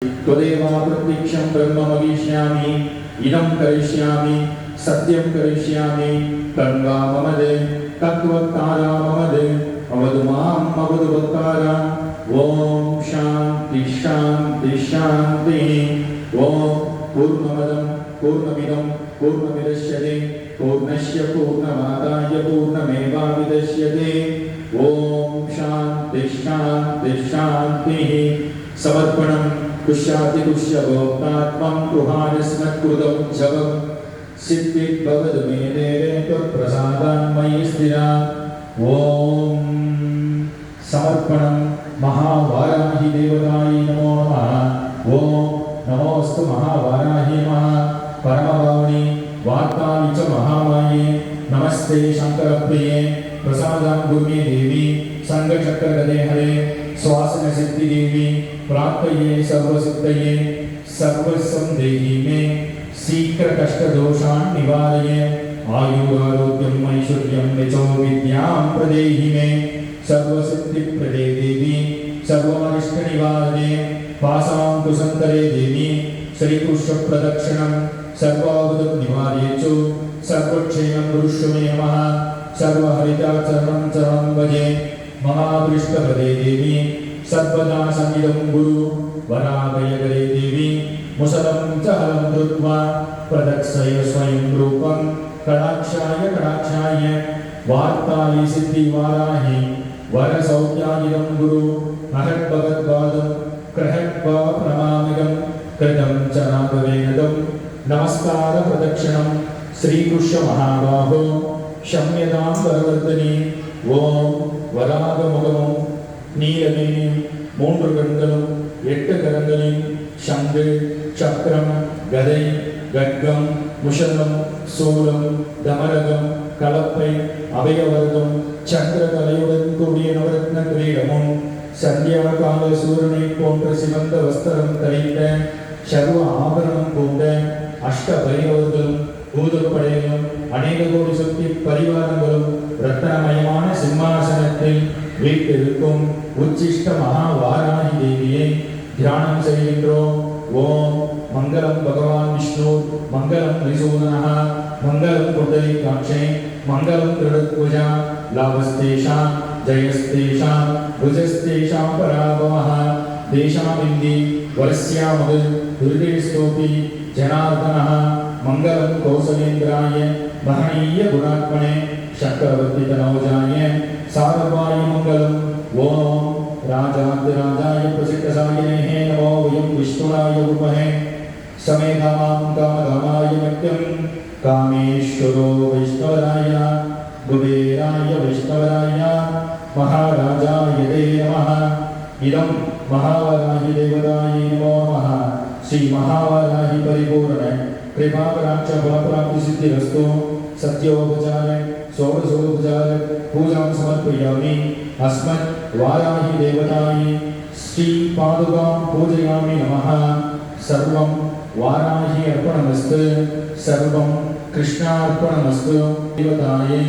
त्वदेवा प्रत्यक्षं ब्रह्म वदिष्यामि इदं करिष्यामि सत्यं करिष्यामि तन्वा मम दे तत्त्वत्तारा मम दे अवदु माम् अवदु वक्तारा ओम शांति शांति शांति ओम पूर्णमदं पूर्णमिदं पूर्णमुदच्यते पूर्णस्य पूर्णमादाय पूर्णमेवावशिष्यते ओम शांति शांति शांति समर्पणं कुश्याति कुश्यभोक्तात्मं गृहाणस्मत्कृतं जपं सिद्धिर्भवतु मे देवे त्वत्प्रसादान् मयि स्थिरा ओम समर्पणं महावाराहि देवतायै नमो नमः ओम नमोस्तु महावाराहि नमः परमभावनि वार्तानि च महामाये नमस्ते शंकरप्रिये प्रसादां गुरुमे देवी संघचक्रगदे हरे स्वासन सिद्धि देवी प्राप्तये सर्वसिद्धये सर्वस्वं देहि मे शीघ्र कष्ट दोषान् निवारय आयुरारोग्यम् ऐश्वर्यं यचो विद्यां प्रदेहि मे सर्वसिद्धि प्रदे देवी सर्वमरिष्ट निवारणे पाशांकुशंकरे देवी श्रीकृष्ण प्रदक्षिणं सर्वावधं निवारयेचु सर्वक्षेमं गुरुष्व मे नमः सर्वहरिताचरणं चरणं भजे महापृष्ठपदे देवी सर्वदा समिदं गुरु वराभयकरे देवी मुसलं च हलं धृत्वा प्रदक्षय स्वयं रूपं कटाक्षाय वार्ताली सिद्धिवाराहि वरसौख्यायिदं गुरु महद्भगवद्पादं कृहत्वा प्रणामिकं कृतं च राघवेन्द्रं नमस्कार प्रदक्षिणं श्रीकृष्ण महाबाहो क्षम्यतां वरवर्धिनी ओम वरागमुगमुं நீலமேனியும் மூன்று கண்களும் எட்டு கரங்களில் சங்கு சக்கரம் கதை கட்கம் முஷலம் சூலம் தமரகம் கலப்பை அபயவர்க்கம் சந்திரகலையுடன் கூடிய நவரத்ன கிரீடமும் சந்தியா கால சூரனை போன்ற சிவந்த வஸ்திரம் தரித்த சர்வ ஆபரணம் கொண்ட அஷ்ட பைரவர்களும் பூதப்படைகளும் அநேக கோடி சக்தி பரிவாரங்களும் ரத்னமயமான சிம்மாசனத்தில் வீட்டிற்கும் உச்சிஷ்ட மகாவாராகி தேவியை தியானம் செய்கின்றோம் ஓம் மங்களம் பகவான் விஷ்ணு மங்களம் ரிசூதனः மங்களம் குண்டலிகாட்சே மங்களம் திருடத்வஜா லாபஸ்தேஷாம் ஜயஸ்தேஷாம் புஜஸ்தேஷாம் பராபவः தேஷாமிந்தி வரஸ்யாமது துர்கேஸ்தோபி ஜனார்தனः மங்களம் கௌசலேந்திராய மகனீய குணாத்மனே சக்கரவர்த்தி தனோஜாய सारवाय मंगलम ओम राजाधिराजाय प्रसिद्धसायिने नमो वयं विष्णुराय गुरुमहे समेधामां कामधामाय मत्यं कामेश्वरो वैष्णवराय कुबेराय वैष्णवराय महाराजाय ते नमः इदं महावराहि देवताय नमो नमः श्री महावराहि परिपूर्ण कृपाकटाक्ष फलप्राप्ति सिद्धिरस्तु सत्योपचार षोडशोपचार पूजां समर्पयामि अस्मत् वाराहि देवतायै श्री पादुकां पूजयामि नमः सर्वं वाराहि अर्पणमस्तु सर्वं कृष्णार्पणमस्तु देवतायै